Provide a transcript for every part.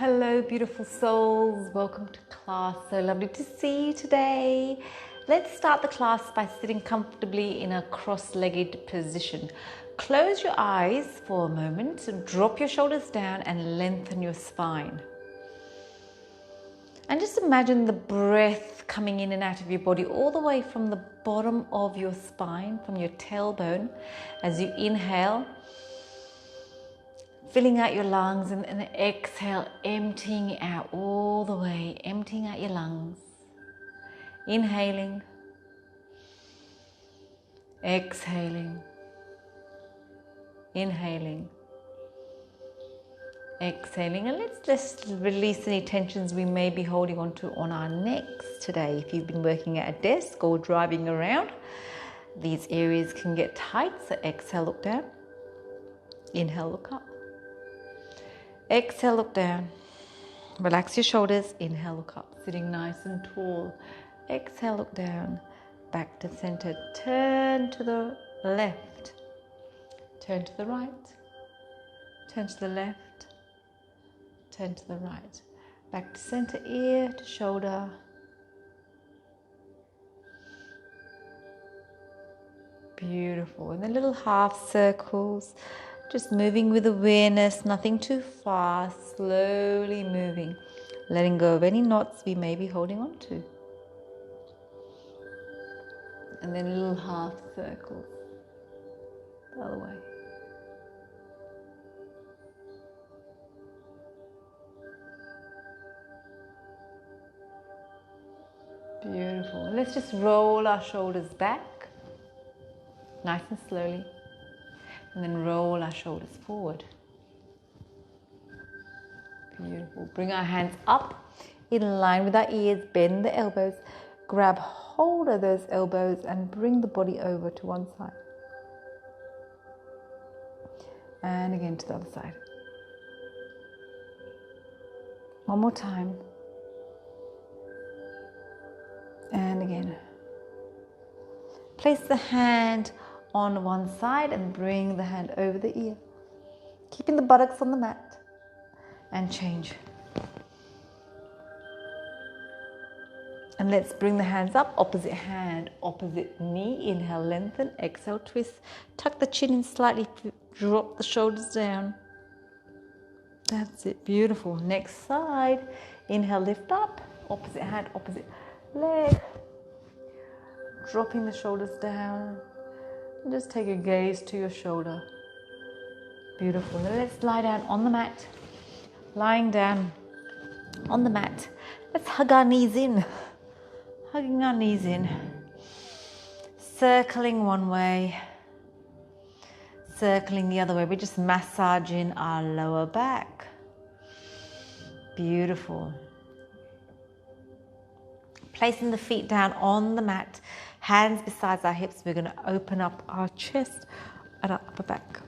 Hello, beautiful souls. Welcome to class. So lovely to see you today. Let's start the class by sitting comfortably in a cross-legged position. Close your eyes for a moment, drop your shoulders down and lengthen your spine. And just imagine the breath coming in and out of your body all the way from the bottom of your spine, from your tailbone, as you inhale, filling out your lungs, and then exhale, emptying out all the way, emptying out your lungs. Inhaling, exhaling, inhaling, exhaling. And let's just release any tensions we may be holding on to on our necks today. If you've been working at a desk or driving around, these areas can get tight. So exhale, look down. Inhale, look up. Exhale, look down. Relax your shoulders. Inhale, look up. Sitting nice and tall. Exhale, look down. Back to center. Turn to the left. Turn to the right. Turn to the left. Turn to the right. Back to center, ear to shoulder. Beautiful. And then little half circles. Just moving with awareness, nothing too fast, slowly moving, letting go of any knots we may be holding on to. And then little half circles the other way. Beautiful. Let's just roll our shoulders back, nice and slowly. And then roll our shoulders forward. Beautiful. Bring our hands up in line with our ears, bend the elbows, grab hold of those elbows and bring the body over to one side. And again to the other side. One more time. And again. Place the hand on one side and bring the hand over the ear. Keeping the buttocks on the mat. And change. And let's bring the hands up, opposite hand, opposite knee. Inhale, lengthen, exhale, twist. Tuck the chin in slightly, drop the shoulders down. That's it, beautiful. Next side. Inhale, lift up, opposite hand, opposite leg. Dropping the shoulders down. And just take your gaze to your shoulder. Beautiful. Now let's lie down on the mat. Lying down on the mat. Let's hug our knees in. Hugging our knees in. Circling one way. Circling the other way. We're just massaging our lower back. Beautiful. Placing the feet down on the mat. Hands beside our hips, we're going to open up our chest and our upper back.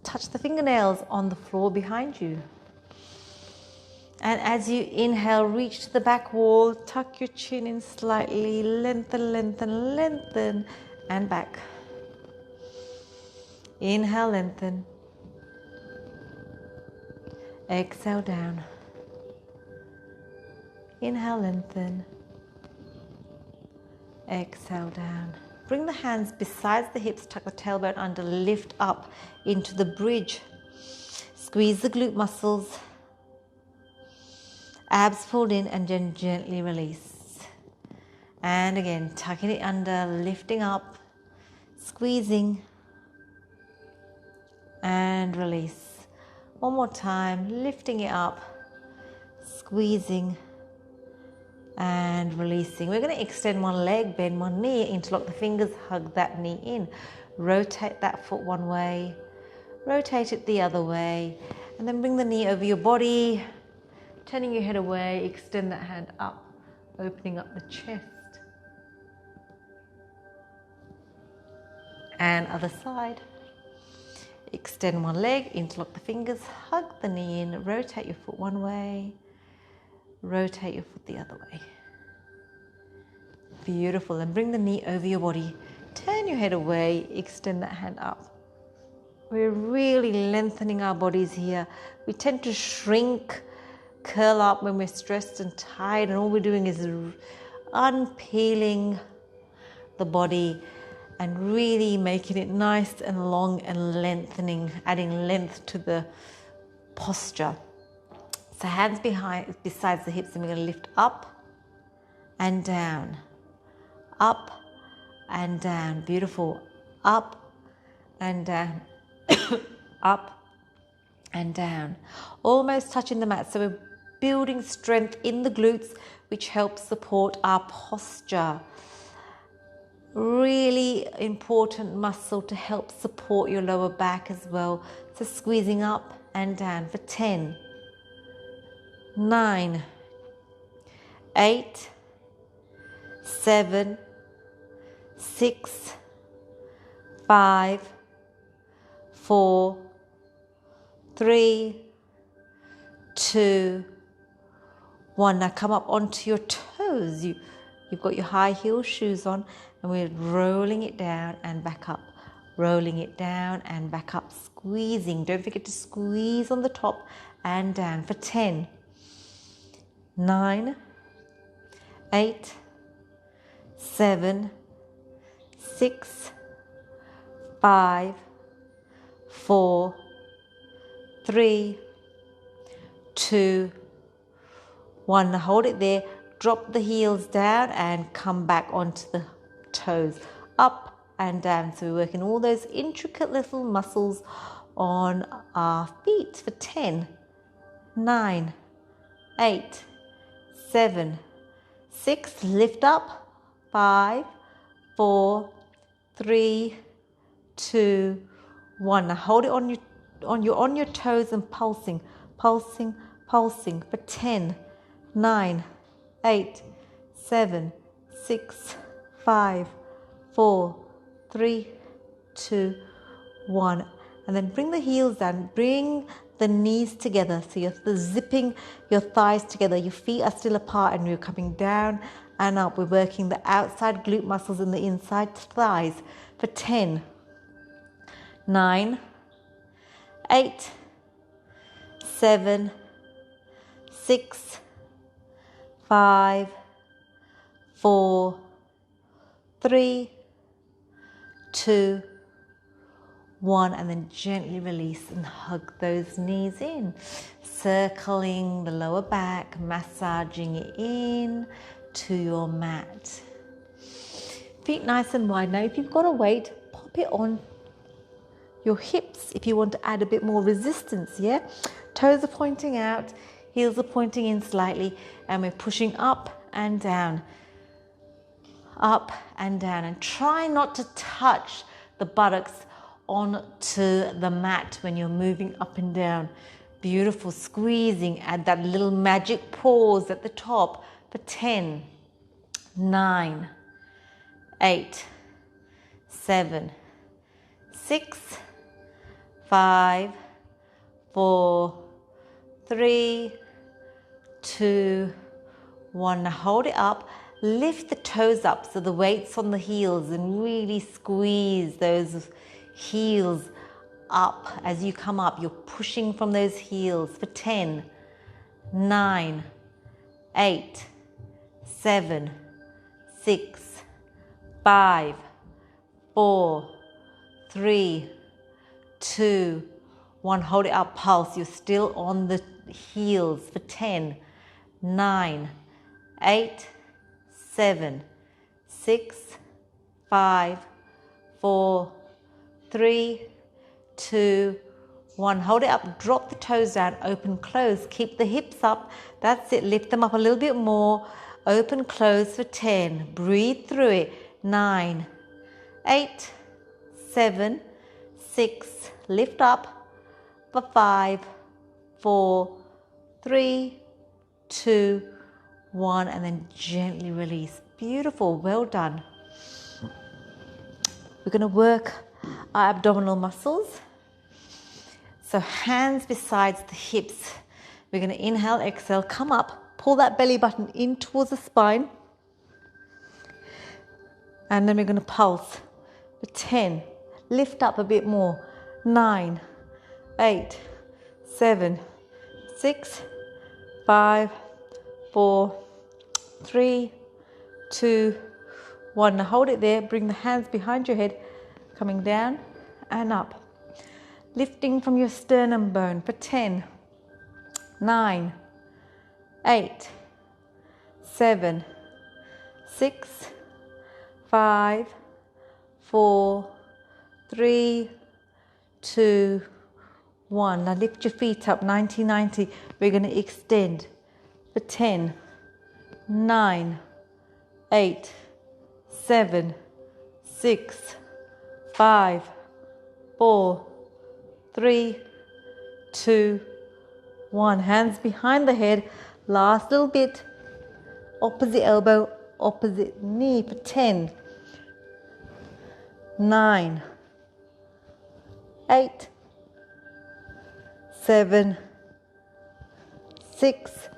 Touch the fingernails on the floor behind you. And as you inhale, reach to the back wall, tuck your chin in slightly, lengthen, lengthen, lengthen, and back. Inhale, lengthen. Exhale, down. Inhale, lengthen. Exhale, down. Bring the hands beside the hips, tuck the tailbone under, lift up into the bridge. Squeeze the glute muscles. Abs fold in and then gently release. And again, tucking it under, lifting up, squeezing, and release. One more time, lifting it up, squeezing, and releasing. We're going to extend one leg, bend one knee, interlock the fingers, hug that knee in. Rotate that foot one way, rotate it the other way, and then bring the knee over your body, turning your head away, extend that hand up, opening up the chest. And other side. Extend one leg, interlock the fingers, hug the knee in, rotate your foot one way, rotate your foot the other way. Beautiful. And bring the knee over your body. Turn your head away. Extend that hand up. We're really lengthening our bodies here. We tend to shrink, curl up when we're stressed and tired, and all we're doing is unpeeling the body and really making it nice and long and lengthening, adding length to the posture. So hands besides the hips, and we're going to lift up and down, up and down. Beautiful. Up and down, up and down. Almost touching the mat. So we're building strength in the glutes, which helps support our posture. Really important muscle to help support your lower back as well. So squeezing up and down for 10, 9, 8, 7, 6, 5, 4, 3, 2, 1. Now come up onto your toes. You've got your high heel shoes on, and we're rolling it down and back up. Rolling it down and back up. Squeezing. Don't forget to squeeze on the top and down for 10, 9, 8, 7, 6, 5, 4, 3, 2, 1. Now hold it there. Drop the heels down and come back onto the toes. Up and down. So we're working all those intricate little muscles on our feet for 10, 9, 8, 7, 6. Lift up. 5, 4, 3, 2, 1. Now hold it on your toes and pulsing for 10, 9, 8, 7, 6, 5, 4, 3, 2, 1. And then bring the heels down. Bring the knees together. So you're zipping your thighs together. Your feet are still apart, and you're coming down and up. We're working the outside glute muscles and the inside thighs for 10, 9, 8, 7, 6, 5, 4, 3, 2, 1. And then gently release and hug those knees in. Circling the lower back, massaging it in to your mat. Feet nice and wide. Now if you've got a weight, pop it on your hips if you want to add a bit more resistance, yeah? Toes are pointing out, heels are pointing in slightly, and we're pushing up and down, and try not to touch the buttocks onto the mat when you're moving up and down. Beautiful. Squeezing. Add that little magic pause at the top for 10, 9, 8, 7, 6, 5, 4, 3, 2, 1. Now hold it up. Lift the toes up so the weight's on the heels, and really squeeze those heels up. As you come up, you're pushing from those heels for 10, 9, 8, 7, 6, 5, 4, 3, 2, 1. Hold it up, pulse. You're still on the heels for 10, 9, 8, 7, 6, 5, 4, 3, 2, 1. Hold it up. Drop the toes down. Open, close. Keep the hips up. That's it. Lift them up a little bit more. Open, close for 10. Breathe through it. 9, 8, 7, 6. Lift up for 5, 4, 3, 2, 1. And then gently release. Beautiful. Well done. We're going to work our abdominal muscles. So hands besides the hips. We're going to inhale, exhale, come up, pull that belly button in towards the spine. And then we're going to pulse for 10. Lift up a bit more. 9, 8, 7, 6, 5, 4, 3, 2, 1. Now hold it there. Bring the hands behind your head, coming down and up. Lifting from your sternum bone for 10, 9, 8, 7, 6, 5, 4, 3, 2, 1. Now lift your feet up, 90-90. We're going to extend for 10, 9, 8, 7, 6, 5, 4, 3, 2, 1. Hands behind the head. Last little bit. Opposite elbow, opposite knee for 10, 9, 8, 7, 6,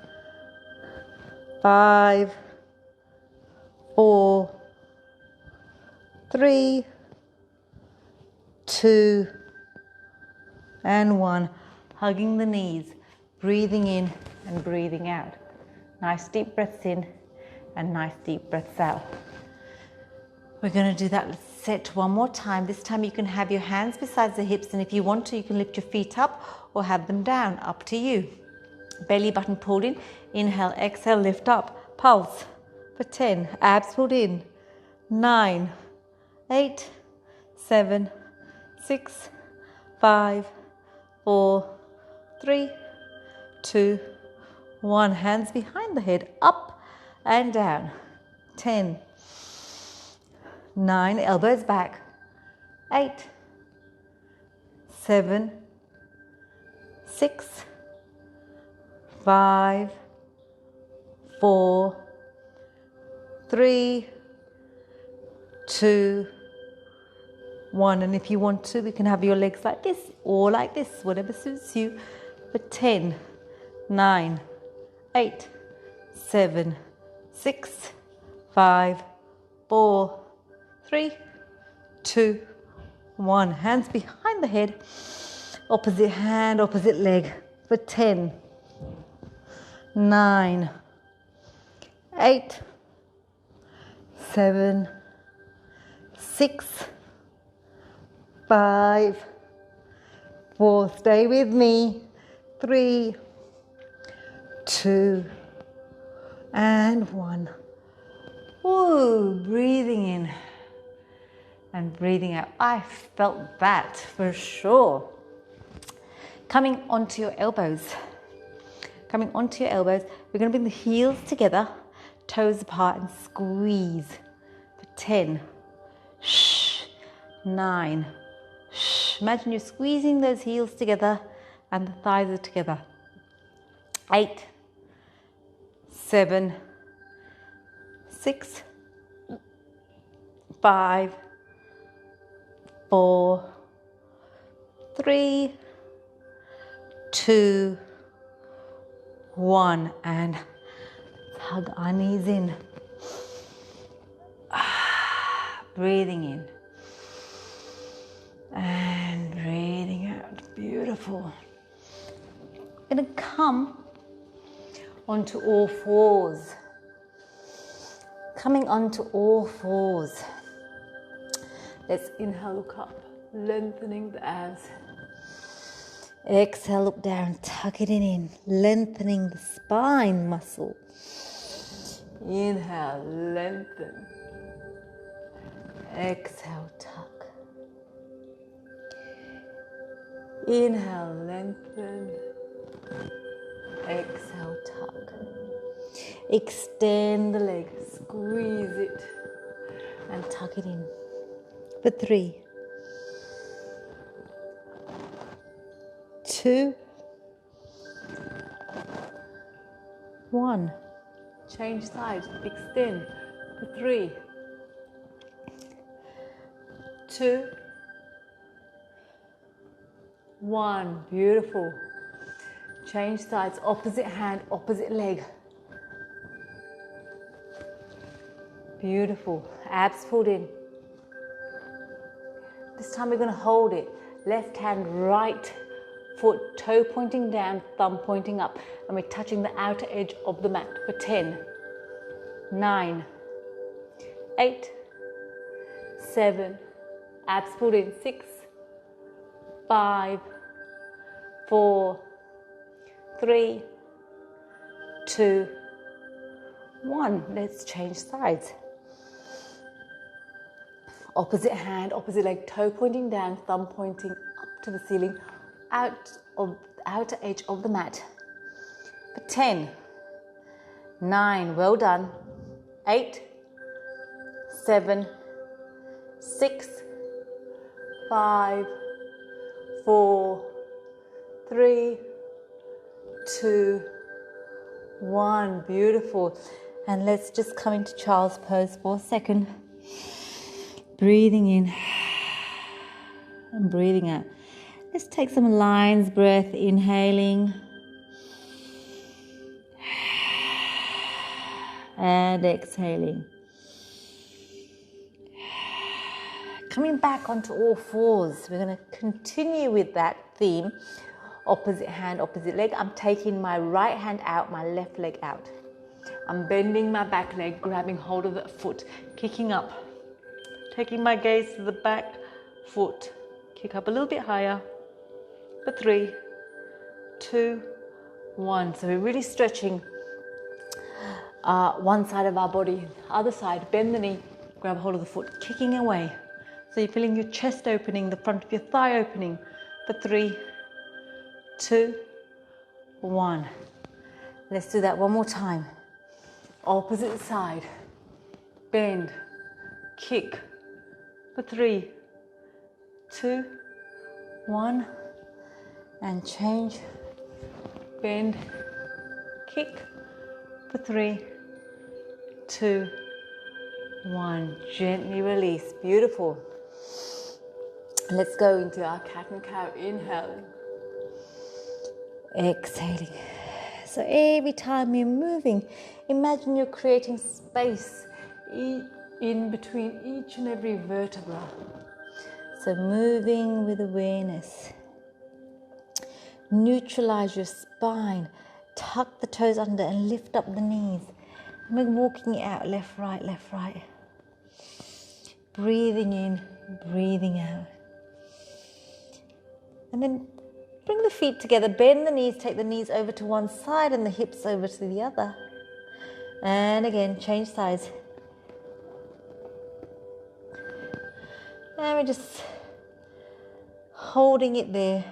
5, 4, 3, 2, and 1. Hugging the knees, breathing in and breathing out. Nice deep breaths in and nice deep breaths out. We're going to do that set one more time. This time you can have your hands beside the hips, and if you want to, you can lift your feet up or have them down, up to you. Belly button pulled in. Inhale, exhale, lift up. Pulse for 10. Abs pulled in. 9, 8, 7, 6, 5, 4, 3, 2, 1. Hands behind the head, up and down. 10, 9, elbows back. 8, 7, 6, 5, 4, 3, 2, 1. And if you want to, we can have your legs like this or like this, whatever suits you. For 10, 9, 8, 7, 6, 5, 4, 3, 2, 1. Hands behind the head. Opposite hand, opposite leg. For 10, 9, 8, 7, 6, 5, 4. Stay with me. 3, 2, and 1. Ooh, breathing in and breathing out. I felt that for sure. Coming onto your elbows. Coming onto your elbows, we're going to bring the heels together, toes apart, and squeeze for 10, 9, Imagine you're squeezing those heels together and the thighs are together. 8, 7, 6, 5, 4, 3, 2, 1, and hug our knees in. Breathing in and breathing out. Beautiful. I'm going to come onto all fours. Coming onto all fours. Let's inhale, look up, lengthening the abs. Exhale, look down, tuck it in, lengthening the spine muscle. Inhale, lengthen. Exhale, tuck. Inhale, lengthen. Exhale, tuck. Extend the leg, squeeze it, and tuck it in. For 3, 2, 1. Change sides, extend. For 3, 2, 1. Beautiful. Change sides, opposite hand, opposite leg. Beautiful. Abs pulled in. This time we're going to hold it. Left hand, right foot, toe pointing down, thumb pointing up. And we're touching the outer edge of the mat for 10, 9, 8, 7, abs pulled in, 6, 5, 4, 3, 2, 1. Let's change sides. Opposite hand, opposite leg, toe pointing down, thumb pointing up to the ceiling, out of the outer edge of the mat. For 10, 9, well done, 8, 7, 6, 5, 4, 3, 2, 1. Beautiful. And let's just come into child's pose for a second. Breathing in and breathing out. Let's take some lion's breath, inhaling and exhaling. Coming back onto all fours. We're going to continue with that theme. Opposite hand, opposite leg. I'm taking my right hand out, my left leg out. I'm bending my back leg, grabbing hold of the foot, kicking up. Taking my gaze to the back foot. Kick up a little bit higher. For 3, 2, 1. So we're really stretching one side of our body. Other side, bend the knee, grab hold of the foot, kicking away. So you're feeling your chest opening, the front of your thigh opening. For 3, 2, 1. Let's do that one more time. Opposite side. Bend, kick. For 3, 2, 1, and change, bend, kick, for 3, 2, 1, gently release. Beautiful. Let's go into our cat and cow. Inhaling, exhaling. So every time you're moving, imagine you're creating space in between each and every vertebra. So moving with awareness. Neutralize your spine. Tuck the toes under and lift up the knees. And we're walking it out, left, right, left, right. Breathing in, breathing out. And then bring the feet together, bend the knees, take the knees over to one side and the hips over to the other. And again, change sides. And we're just holding it there.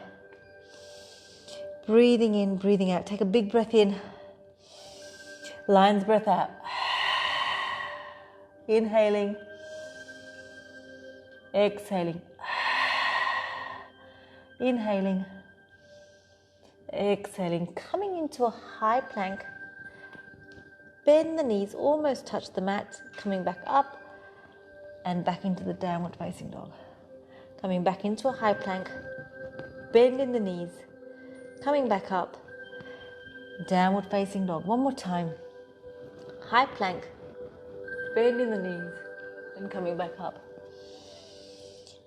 Breathing in, breathing out. Take a big breath in. Lion's breath out. Inhaling. Exhaling. Inhaling. Exhaling. Coming into a high plank. Bend the knees, almost touch the mat. Coming back up. And back into the downward facing dog. Coming back into a high plank, bending the knees, coming back up, downward facing dog. One more time. High plank, bending the knees, and coming back up.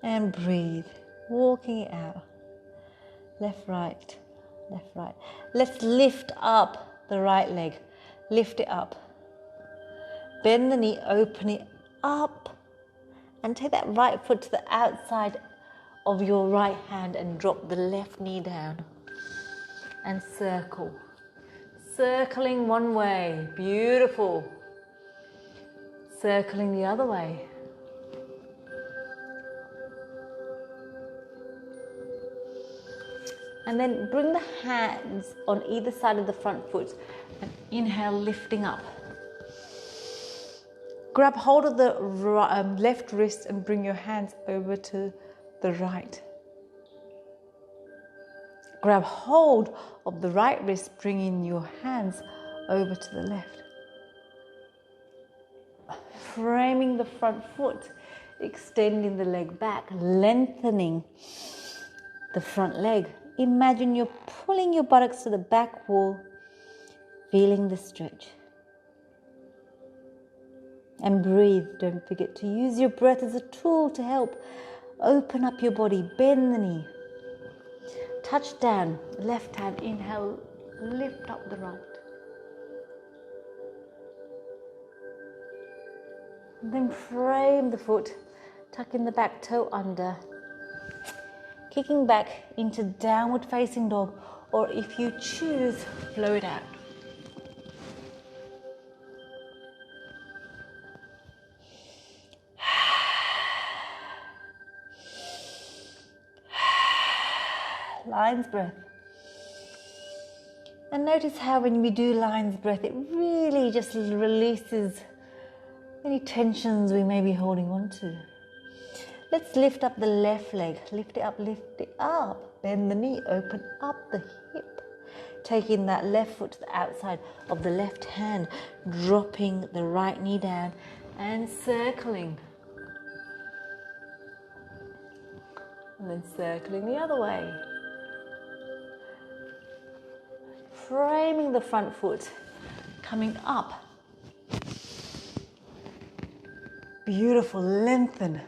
And breathe, walking it out. Left, right, left, right. Let's lift up the right leg. Lift it up. Bend the knee, open it up. And take that right foot to the outside of your right hand and drop the left knee down. And circle. Circling one way. Beautiful. Circling the other way. And then bring the hands on either side of the front foot. And inhale, lifting up. Grab hold of the left wrist and bring your hands over to the right. Grab hold of the right wrist, bringing your hands over to the left. Framing the front foot, extending the leg back, lengthening the front leg. Imagine you're pulling your buttocks to the back wall, feeling the stretch. And breathe. Don't forget to use your breath as a tool to help Open up your body, bend the knee. Touch down, left hand, inhale, lift up the right. And then frame the foot, tuck in the back toe under. Kicking back into downward facing dog, or if you choose, flow it out. Lion's breath. And notice how when we do lion's breath, it really just releases any tensions we may be holding on to. Let's lift up the left leg. Lift it up, lift it up. Bend the knee, open up the hip. Taking that left foot to the outside of the left hand, dropping the right knee down and circling. And then circling the other way. Framing the front foot, coming up. Beautiful, lengthen.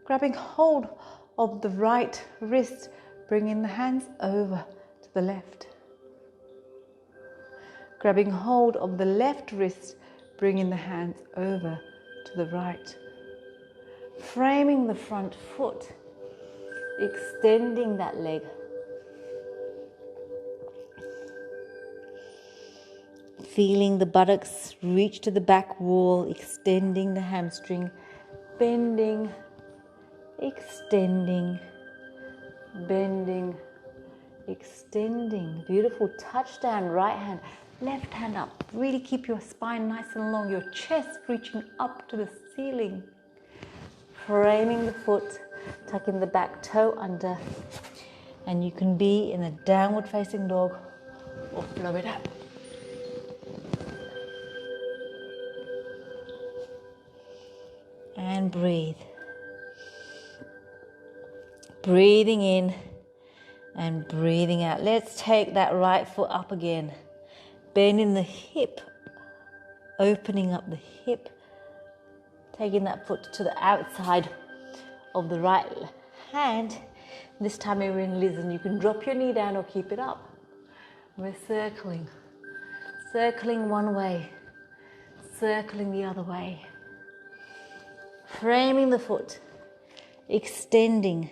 Grabbing hold of the right wrist, bringing the hands over to the left. Grabbing hold of the left wrist, bringing the hands over to the right. Framing the front foot, extending that leg. Feeling the buttocks reach to the back wall, extending the hamstring, bending, extending, bending, extending. Beautiful. Touch down, right hand, left hand up. Really keep your spine nice and long, your chest reaching up to the ceiling. Framing the foot, tucking the back toe under, and you can be in a downward facing dog or flow it up. And breathe. Breathing in and breathing out. Let's take that right foot up again. Bending the hip, opening up the hip, taking that foot to the outside of the right hand. This time we're in lizard. You can drop your knee down or keep it up. We're circling. Circling one way, circling the other way. Framing the foot, extending,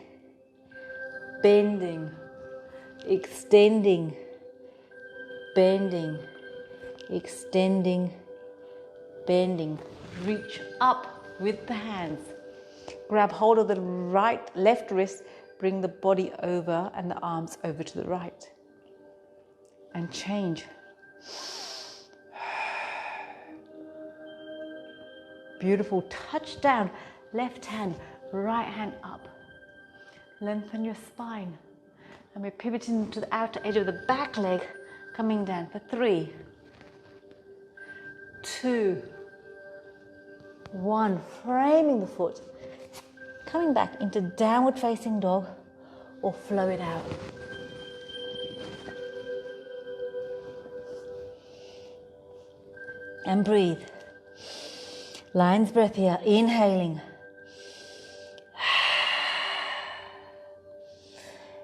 bending, extending, bending, extending, bending. Reach up with the hands. Grab hold of the left wrist, bring the body over and the arms over to the right. And change. Beautiful. Touch down, left hand, right hand up. Lengthen your spine. And we're pivoting to the outer edge of the back leg, coming down for 3, 2, 1. Framing the foot, coming back into downward facing dog or flow it out. And breathe. Lion's breath here, inhaling.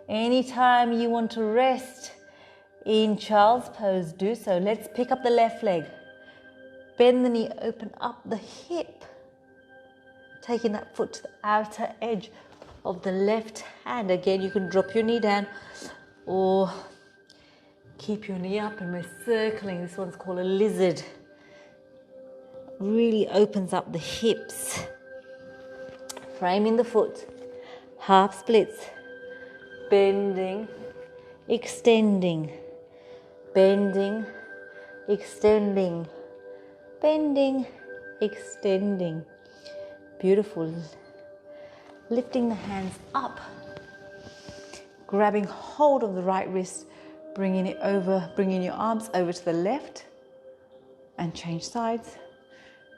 Anytime you want to rest in child's pose, do so. Let's pick up the left leg. Bend the knee, open up the hip. Taking that foot to the outer edge of the left hand. Again, you can drop your knee down or keep your knee up, and we're circling. This one's called a lizard. Really opens up the hips. Framing the foot, half splits, bending, extending, bending, extending, bending, extending. Beautiful. Lifting the hands up, grabbing hold of the right wrist, bringing it over, bringing your arms over to the left, and change sides.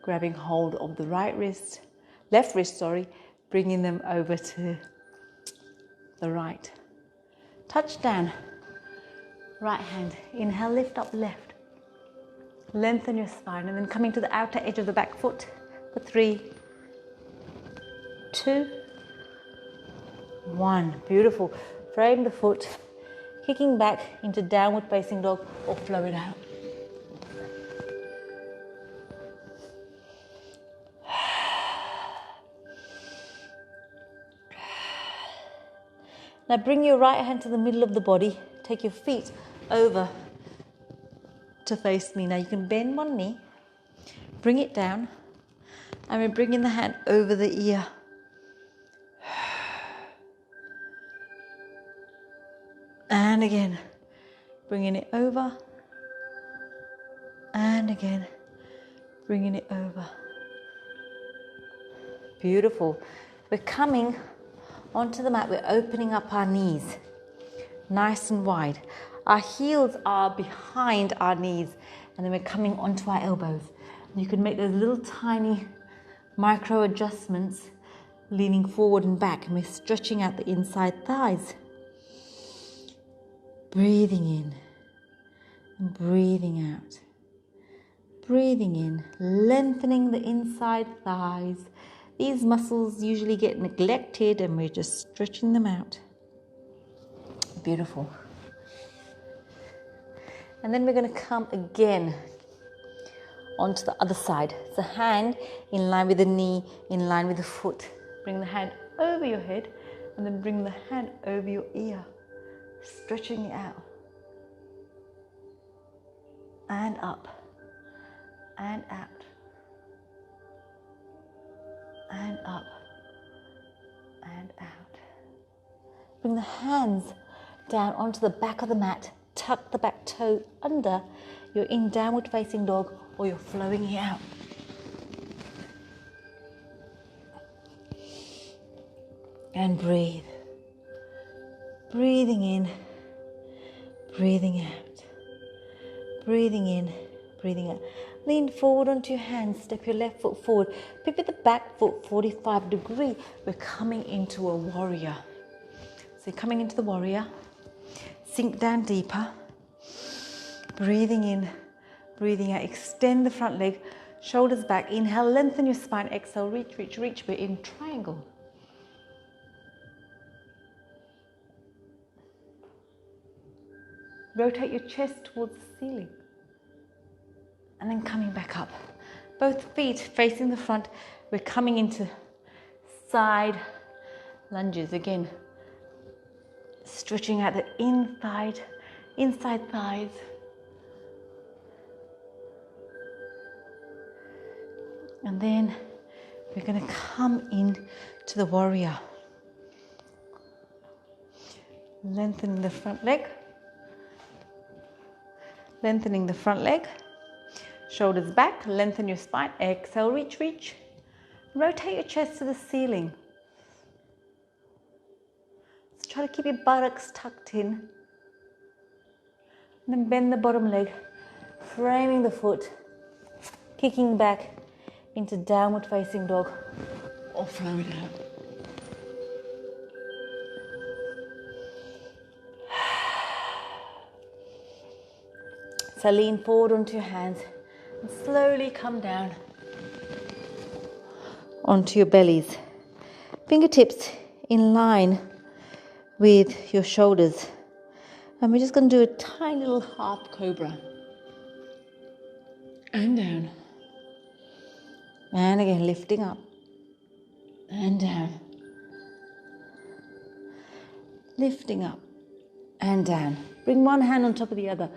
Grabbing hold of the left wrist, bringing them over to the right. Touch down, right hand, inhale, lift up left. Lengthen your spine, and then coming to the outer edge of the back foot for 3, 2, 1. Beautiful. Frame the foot, kicking back into downward facing dog or flow it out. Now bring your right hand to the middle of the body. Take your feet over to face me. Now you can bend one knee, bring it down, and we're bringing the hand over the ear. And again, bringing it over, and again, bringing it over. Beautiful. We're coming onto the mat. We're opening up our knees, nice and wide. Our heels are behind our knees, and then we're coming onto our elbows. And you can make those little tiny micro adjustments, leaning forward and back, and we're stretching out the inside thighs. Breathing in and breathing out. Breathing in, lengthening the inside thighs. These muscles usually get neglected and we're just stretching them out. Beautiful. And then we're going to come again onto the other side. So hand in line with the knee, in line with the foot. Bring the hand over your head and then bring the hand over your ear. Stretching it out. And up. And out. And up. And out. Bring the hands down onto the back of the mat. Tuck the back toe under. You're in downward facing dog or you're flowing it out. And breathe. Breathing in, breathing out. Breathing in, breathing out. Lean forward onto your hands. Step your left foot forward. Pivot the back foot 45 degrees. We're coming into a warrior. So you're coming into the warrior. Sink down deeper. Breathing in, breathing out. Extend the front leg. Shoulders back. Inhale, lengthen your spine. Exhale, reach, reach, reach. We're in triangle. Rotate your chest towards the ceiling. And then coming back up. Both feet facing the front. We're coming into side lunges. Again, stretching out the inside thighs. And then we're going to come in to the warrior. Lengthening the front leg. Lengthening the front leg. Shoulders back, lengthen your spine. Exhale, reach, reach. Rotate your chest to the ceiling. So try to keep your buttocks tucked in. And then bend the bottom leg, framing the foot, kicking back into downward facing dog or flow it out. So lean forward onto your hands and slowly come down onto your bellies. Fingertips in line with your shoulders. And we're just going to do a tiny little half cobra. And down. And again, lifting up. And down. Lifting up. And down. Bring one hand on top of the other.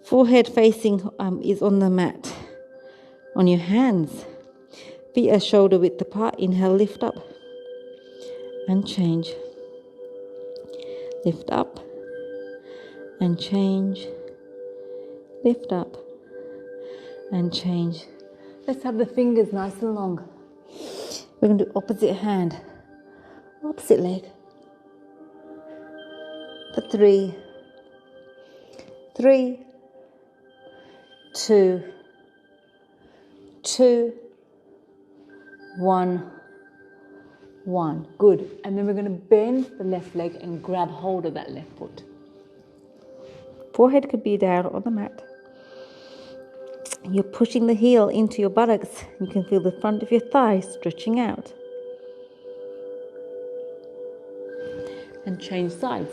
Forehead facing is on the mat. On your hands. Feet are shoulder width apart. Inhale, lift up. And change. Lift up. And change. Lift up. And change. Let's have the fingers nice and long. We're going to do opposite hand. Opposite leg. For 3. 3. 2, 2, 1, 1. Good. And then we're going to bend the left leg and grab hold of that left foot. Forehead could be down on the mat. You're pushing the heel into your buttocks. You can feel the front of your thigh stretching out. and change sides.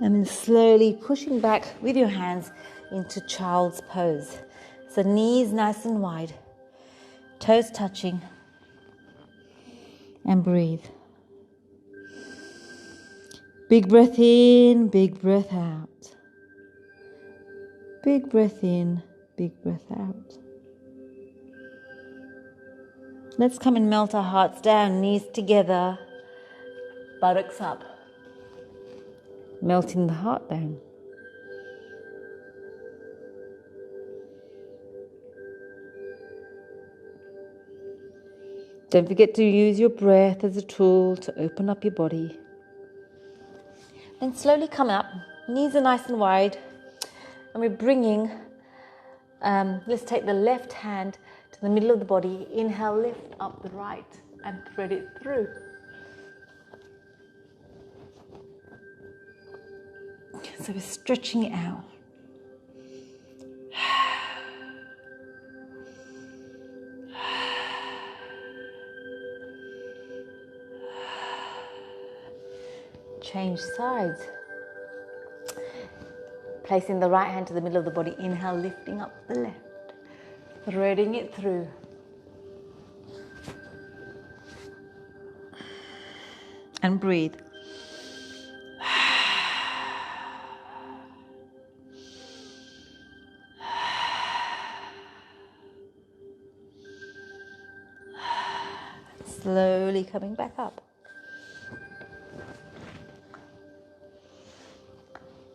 And then slowly pushing back with your hands into child's pose. So knees nice and wide, toes touching, and breathe. Big breath in, big breath out. Big breath in, big breath out. Let's come and melt our hearts down, knees together, buttocks up. Melting the heart down. Don't forget to use your breath as a tool to open up your body. Then slowly come up, knees are nice and wide, and we're bringing, let's take the left hand to the middle of the body. Inhale, lift up the right and thread it through. So we're stretching it out. Change sides. Placing the right hand to the middle of the body. Inhale, lifting up the left. Threading it through. And breathe. Slowly coming back up.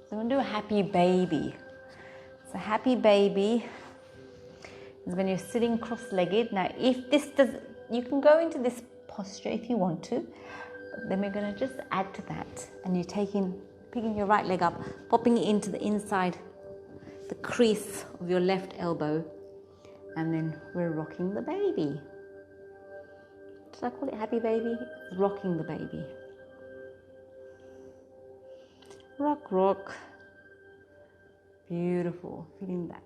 So I'm going to do a happy baby. So happy baby is when you're sitting cross-legged. Now if this does, you can go into this posture if you want to, but then we're going to just add to that. And you're picking your right leg up, popping it into the inside, the crease of your left elbow, and then we're rocking the baby. Should I call it happy baby? It's rocking the baby. Rock, rock. Beautiful. Feeling that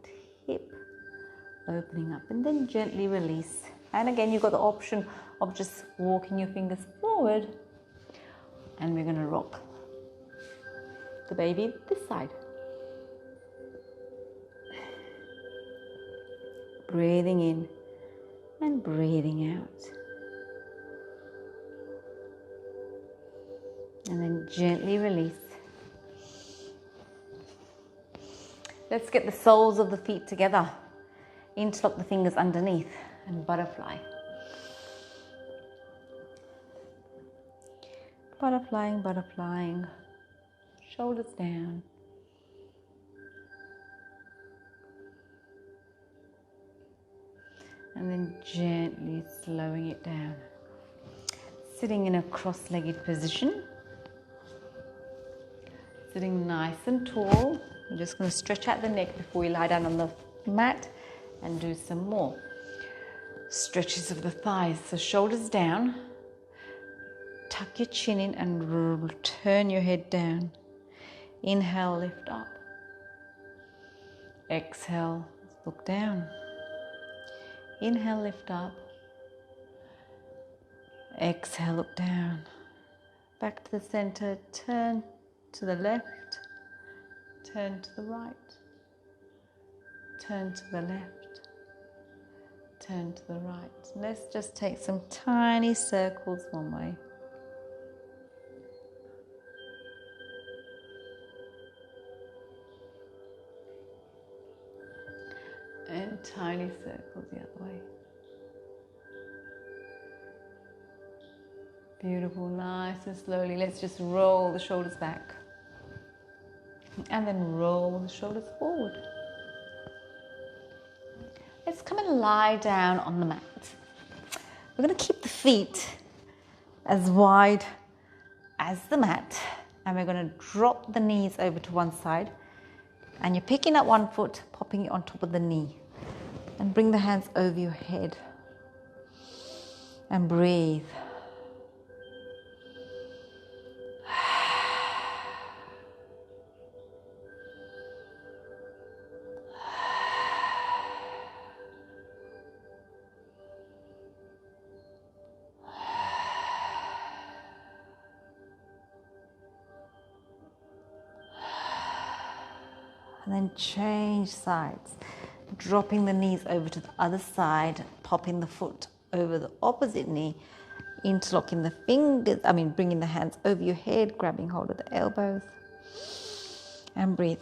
hip opening up, and then gently release. And again, you've got the option of just walking your fingers forward, and we're going to rock the baby this side. Breathing in and breathing out. And then gently release. Let's get the soles of the feet together. Interlock the fingers underneath and butterfly. Butterflying, butterflying. Shoulders down. And then gently slowing it down. Sitting in a cross-legged position. Sitting nice and tall. We're just going to stretch out the neck before we lie down on the mat and do some more stretches of the thighs. So shoulders down. Tuck your chin in and turn your head down. Inhale, lift up. Exhale, look down. Inhale, lift up. Exhale, look down. Back to the center, turn to the left, turn to the right, turn to the left, turn to the right. Let's just take some tiny circles one way. And tiny circles the other way. Beautiful, nice and slowly. Let's just roll the shoulders back. And then roll the shoulders forward. Let's come and lie down on the mat. We're going to keep the feet as wide as the mat. And we're going to drop the knees over to one side. And you're picking up one foot, popping it on top of the knee. And bring the hands over your head. And breathe. And then change sides. Dropping the knees over to the other side, popping the foot over the opposite knee, interlocking the fingers, bringing the hands over your head, grabbing hold of the elbows, and breathe.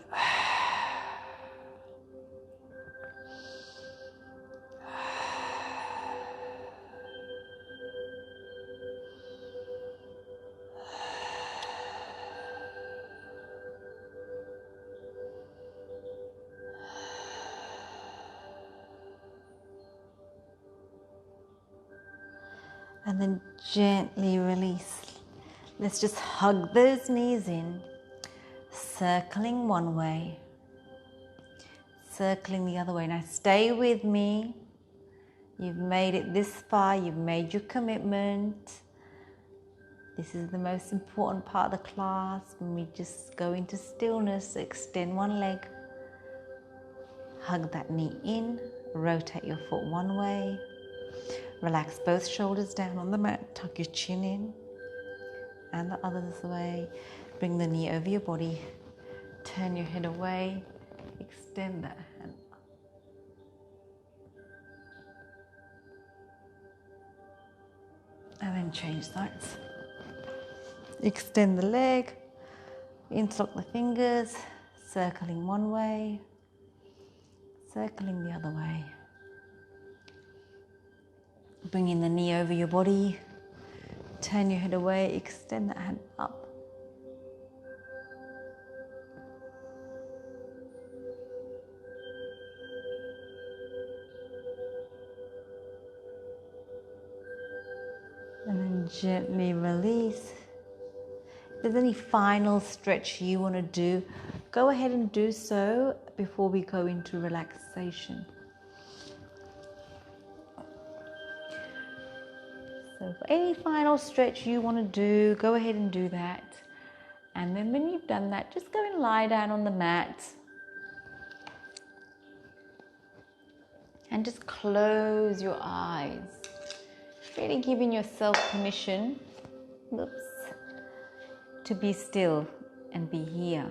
And then gently release. Let's just hug those knees in, circling one way, circling the other way. Now stay with me. You've made it this far. You've made your commitment. This is the most important part of the class. When we just go into stillness, extend one leg, hug that knee in, rotate your foot one way. Relax both shoulders down on the mat, tuck your chin in and the others away. Bring the knee over your body, turn your head away, extend that hand up. And then change sides. Extend the leg, interlock the fingers, circling one way, circling the other way. Bringing the knee over your body, turn your head away, extend that hand up. And then gently release. If there's any final stretch you want to do, go ahead and do so before we go into relaxation. So for any final stretch you want to do, go ahead and do that. And then when you've done that, just go and lie down on the mat. And just close your eyes. Really giving yourself permission, to be still and be here.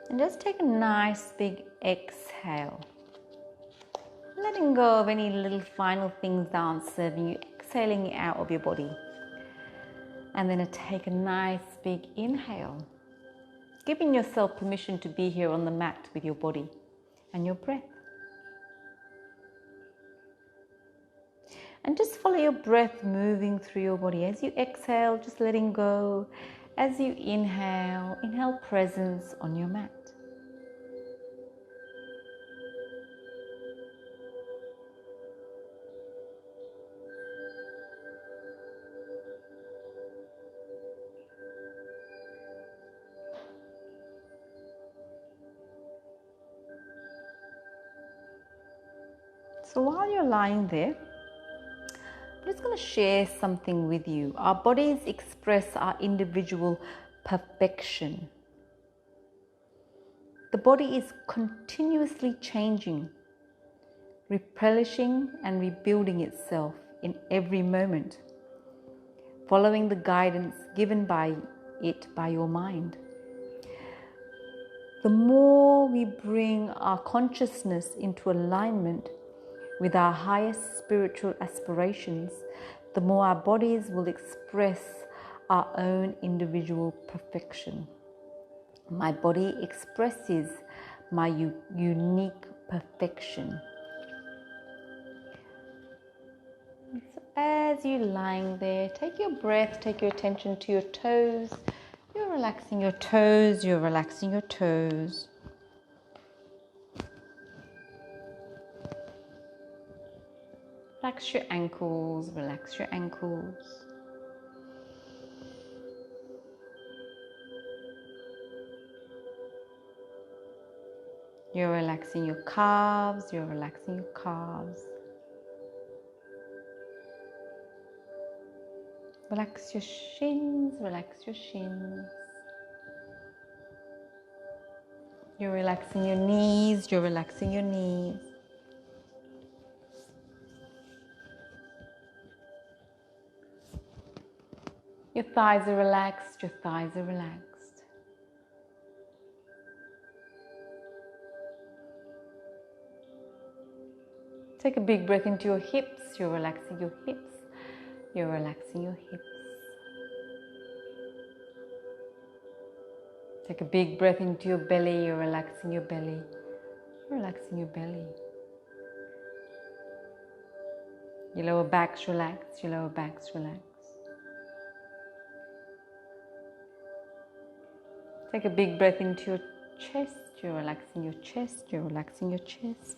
And just take a nice big exhale. Letting go of any little final things that aren't serving you, exhaling it out of your body. And then take a nice big inhale, giving yourself permission to be here on the mat with your body and your breath. And just follow your breath moving through your body. As you exhale, just letting go. As you inhale, inhale presence on your mat. So while you're lying there, I'm just going to share something with you. Our bodies express our individual perfection. The body is continuously changing, replenishing and rebuilding itself in every moment, following the guidance given by your mind. The more we bring our consciousness into alignment with our highest spiritual aspirations, the more our bodies will express our own individual perfection. My body expresses my unique perfection. So as you're lying there, take your breath, take your attention to your toes. You're relaxing your toes, you're relaxing your toes. Relax your ankles, relax your ankles. You're relaxing your calves, you're relaxing your calves. Relax your shins, relax your shins. You're relaxing your knees, you're relaxing your knees. Your thighs are relaxed, your thighs are relaxed. Take a big breath into your hips, you're relaxing your hips, you're relaxing your hips. Take a big breath into your belly, you're relaxing your belly, relaxing your belly. Your lower back's relaxed, your lower back's relaxed. Take a big breath into your chest, you're relaxing your chest, you're relaxing your chest.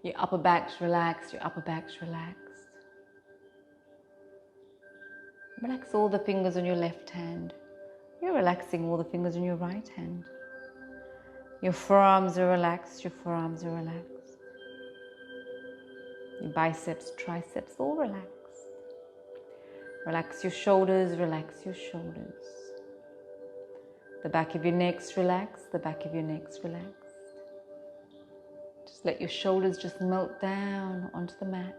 Your upper back's relaxed, your upper back's relaxed. Relax all the fingers on your left hand. You're relaxing all the fingers on your right hand. Your forearms are relaxed, your forearms are relaxed. Your biceps, triceps, all relaxed. Relax your shoulders, relax your shoulders. The back of your neck's relaxed, the back of your neck's relaxed. Just let your shoulders just melt down onto the mat.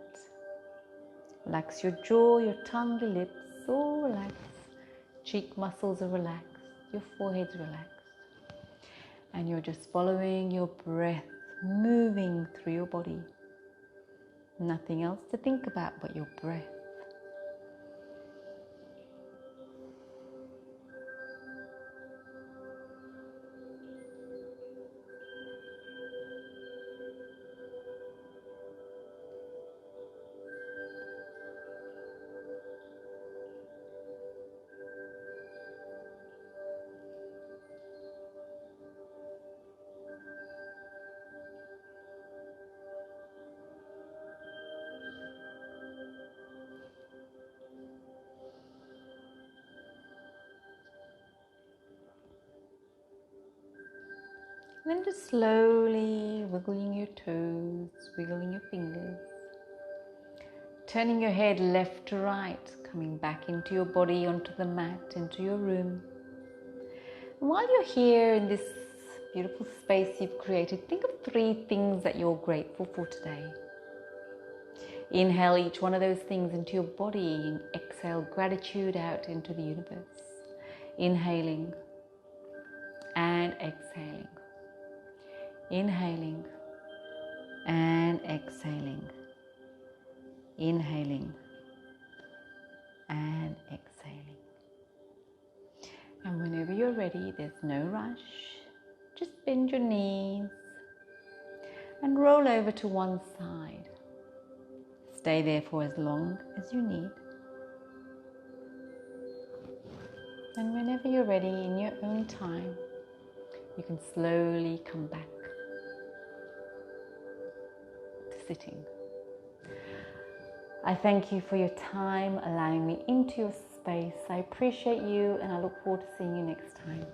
Relax your jaw, your tongue, your lips, all relaxed. Cheek muscles are relaxed, your forehead's relaxed. And you're just following your breath, moving through your body. Nothing else to think about but your breath. And then just slowly wiggling your toes, wiggling your fingers. Turning your head left to right, coming back into your body, onto the mat, into your room. And while you're here in this beautiful space you've created, think of 3 things that you're grateful for today. Inhale each one of those things into your body and exhale gratitude out into the universe. Inhaling and exhaling. Inhaling and exhaling. Inhaling and exhaling. And whenever you're ready, there's no rush. Just bend your knees and roll over to one side. Stay there for as long as you need. And whenever you're ready, in your own time, you can slowly come back to sitting. I thank you for your time, allowing me into your space. I appreciate you and I look forward to seeing you next time.